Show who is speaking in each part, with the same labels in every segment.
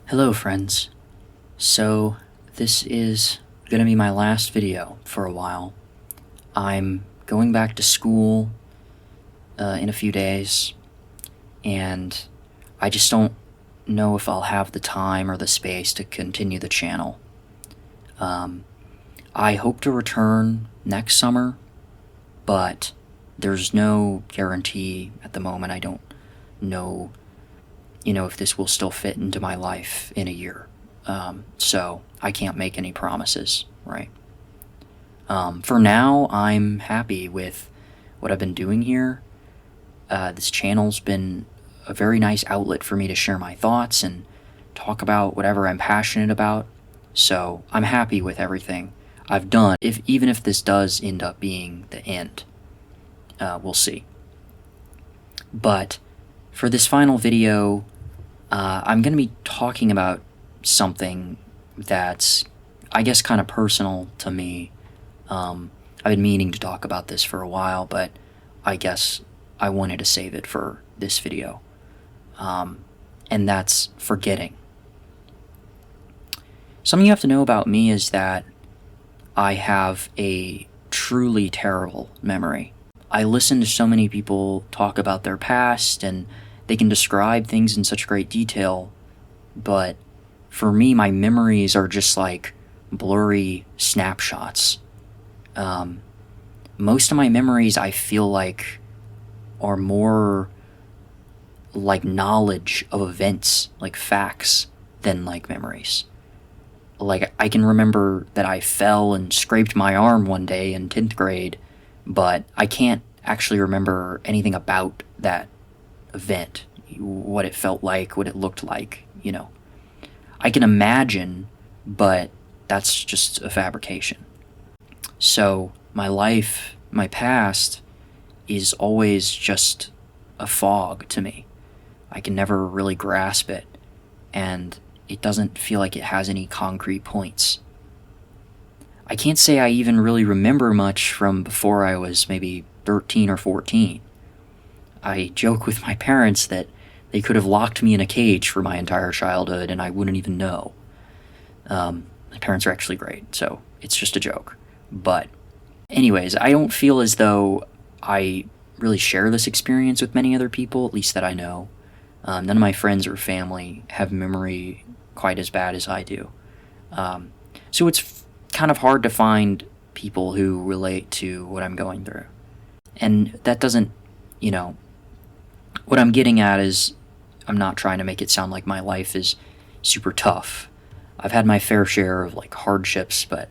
Speaker 1: Hello friends. So this is gonna be my last video for a while. I'm going back to school in a few days, and I just don't know if I'll have the time or the space to continue the channel. I hope to return next summer, but there's no guarantee at the moment. I don't know if this will still fit into my life in a year. So I can't make any promises, right? For now, I'm happy with what I've been doing here. This channel's been a very nice outlet for me to share my thoughts and talk about whatever I'm passionate about. So I'm happy with everything I've done, even if this does end up being the end. We'll see. But for this final video, I'm going to be talking about something that's, I guess, kind of personal to me. I've been meaning to talk about this for a while, but I guess I wanted to save it for this video. And that's forgetting. Something you have to know about me is that I have a truly terrible memory. I listen to so many people talk about their past, and they can describe things in such great detail, but for me, my memories are just like blurry snapshots. Most of my memories, I feel like, are more like knowledge of events, like facts, than like memories. Like, I can remember that I fell and scraped my arm one day in 10th grade, but I can't actually remember anything about that event, what it felt like, what it looked like, I can imagine, but that's just a fabrication. So my life, my past, is always just a fog to me. I can never really grasp it, and it doesn't feel like it has any concrete points. I can't say I even really remember much from before I was maybe 13 or 14. I joke with my parents that they could have locked me in a cage for my entire childhood and I wouldn't even know. My parents are actually great, so it's just a joke. But anyways, I don't feel as though I really share this experience with many other people, at least that I know. None of my friends or family have memory quite as bad as I do. So it's kind of hard to find people who relate to what I'm going through. And that doesn't, what I'm getting at is, I'm not trying to make it sound like my life is super tough. I've had my fair share of like hardships, but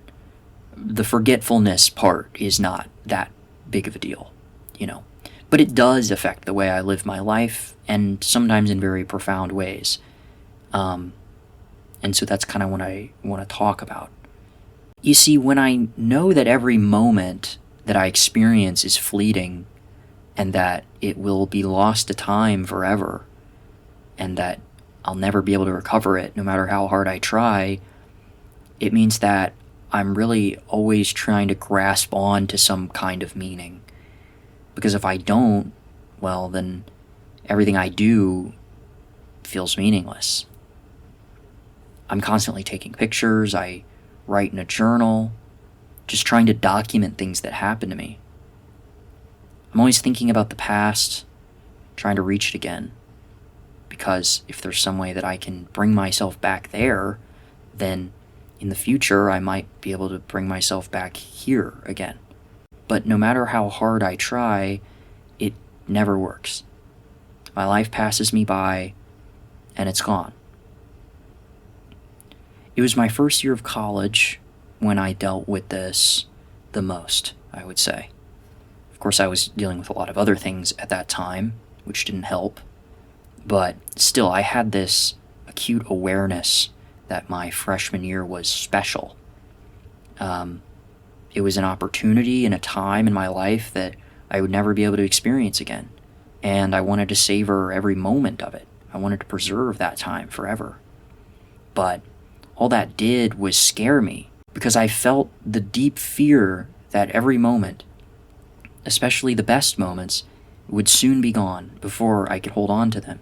Speaker 1: the forgetfulness part is not that big of a deal, But it does affect the way I live my life, and sometimes in very profound ways. And so that's kind of what I want to talk about. You see, when I know that every moment that I experience is fleeting, and that it will be lost to time forever, and that I'll never be able to recover it no matter how hard I try, it means that I'm really always trying to grasp on to some kind of meaning. Because if I don't, well, then everything I do feels meaningless. I'm constantly taking pictures, I write in a journal, just trying to document things that happen to me. I'm always thinking about the past, trying to reach it again. Because if there's some way that I can bring myself back there, then in the future I might be able to bring myself back here again. But no matter how hard I try, it never works. My life passes me by, and it's gone. It was my first year of college when I dealt with this the most, I would say. Of course, I was dealing with a lot of other things at that time, which didn't help. But still, I had this acute awareness that my freshman year was special. It was an opportunity and a time in my life that I would never be able to experience again. And I wanted to savor every moment of it. I wanted to preserve that time forever. But all that did was scare me, because I felt the deep fear that every moment, especially the best moments, would soon be gone before I could hold on to them.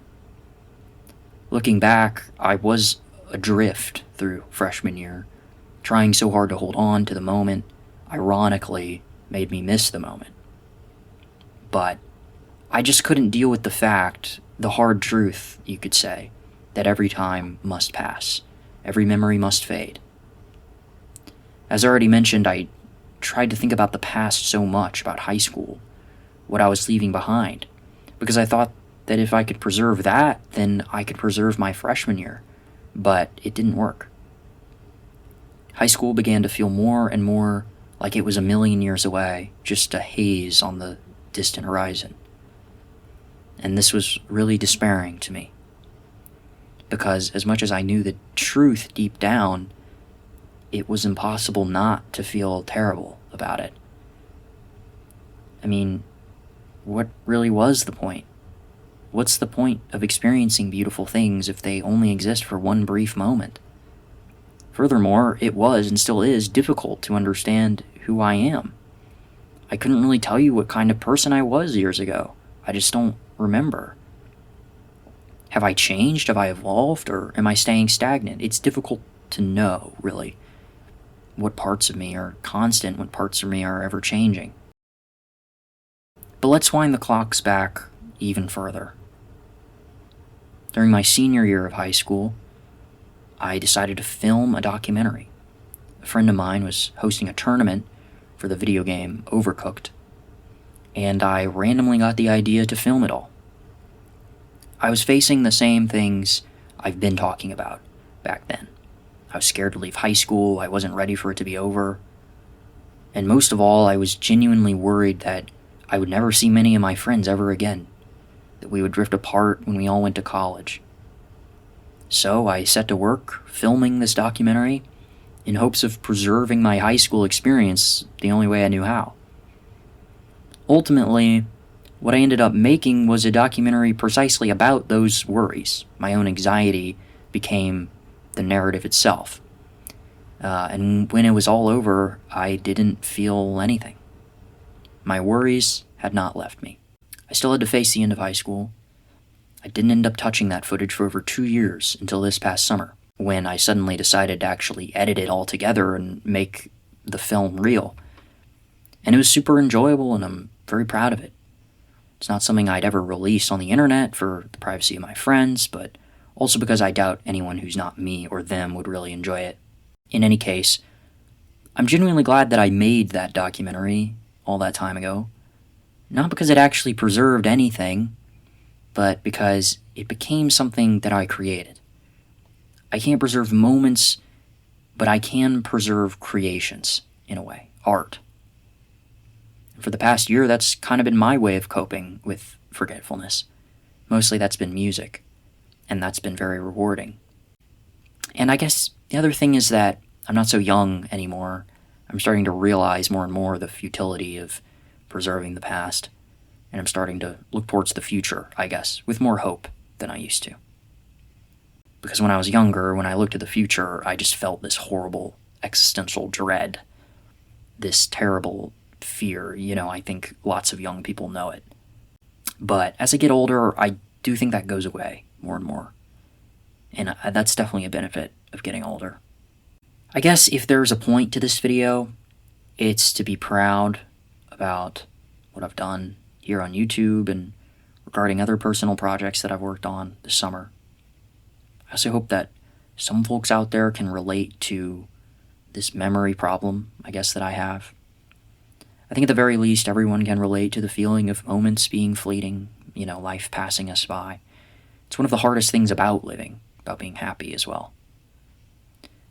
Speaker 1: Looking back, I was adrift through freshman year. Trying so hard to hold on to the moment, ironically, made me miss the moment. But I just couldn't deal with the fact, the hard truth, you could say, that every time must pass. Every memory must fade. As I already mentioned, I tried to think about the past so much, about high school, what I was leaving behind, because I thought that if I could preserve that, then I could preserve my freshman year. But it didn't work. High school began to feel more and more like it was a million years away, just a haze on the distant horizon. And this was really despairing to me. Because as much as I knew the truth deep down, it was impossible not to feel terrible about it. I mean, what really was the point? What's the point of experiencing beautiful things if they only exist for one brief moment? Furthermore, it was and still is difficult to understand who I am. I couldn't really tell you what kind of person I was years ago. I just don't remember. Have I changed? Have I evolved? Or am I staying stagnant? It's difficult to know, really, what parts of me are constant, what parts of me are ever changing. But let's wind the clocks back even further. During my senior year of high school, I decided to film a documentary. A friend of mine was hosting a tournament for the video game Overcooked, and I randomly got the idea to film it all. I was facing the same things I've been talking about back then. I was scared to leave high school, I wasn't ready for it to be over, and most of all, I was genuinely worried that I would never see many of my friends ever again, that we would drift apart when we all went to college. So I set to work filming this documentary in hopes of preserving my high school experience the only way I knew how. Ultimately, what I ended up making was a documentary precisely about those worries. My own anxiety became the narrative itself. And when it was all over, I didn't feel anything. My worries had not left me. I still had to face the end of high school. I didn't end up touching that footage for over 2 years until this past summer, when I suddenly decided to actually edit it all together and make the film real. And it was super enjoyable, and I'm very proud of it. It's not something I'd ever release on the internet for the privacy of my friends, but also because I doubt anyone who's not me or them would really enjoy it. In any case, I'm genuinely glad that I made that documentary all that time ago. Not because it actually preserved anything, but because it became something that I created. I can't preserve moments, but I can preserve creations, in a way, art. And for the past year, that's kind of been my way of coping with forgetfulness. Mostly that's been music, and that's been very rewarding. And I guess the other thing is that I'm not so young anymore. I'm starting to realize more and more the futility of preserving the past, and I'm starting to look towards the future, I guess, with more hope than I used to. Because when I was younger, when I looked at the future, I just felt this horrible existential dread, this terrible fear. I think lots of young people know it. But as I get older, I do think that goes away more and more. And that's definitely a benefit of getting older. I guess if there's a point to this video, it's to be proud about what I've done here on YouTube and regarding other personal projects that I've worked on this summer. I also hope that some folks out there can relate to this memory problem, I guess, that I have. I think at the very least, everyone can relate to the feeling of moments being fleeting, life passing us by. It's one of the hardest things about living, about being happy as well.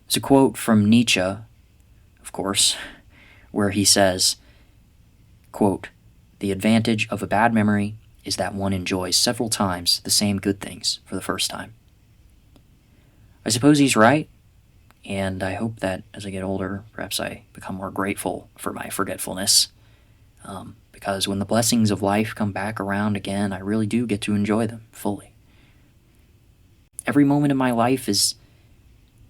Speaker 1: It's a quote from Nietzsche, of course, where he says, quote, "The advantage of a bad memory is that one enjoys several times the same good things for the first time." I suppose he's right, and I hope that as I get older, perhaps I become more grateful for my forgetfulness, because when the blessings of life come back around again, I really do get to enjoy them fully. Every moment of my life is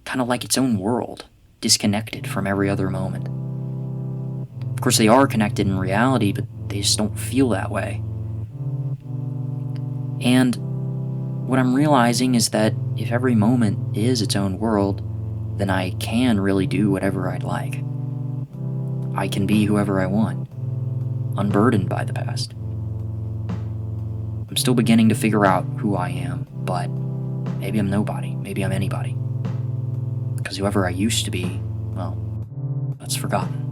Speaker 1: kind of like its own world, disconnected from every other moment. Of course, they are connected in reality, but they just don't feel that way. And what I'm realizing is that if every moment is its own world, then I can really do whatever I'd like. I can be whoever I want, unburdened by the past. I'm still beginning to figure out who I am, but maybe I'm nobody, maybe I'm anybody. Because whoever I used to be, well, that's forgotten.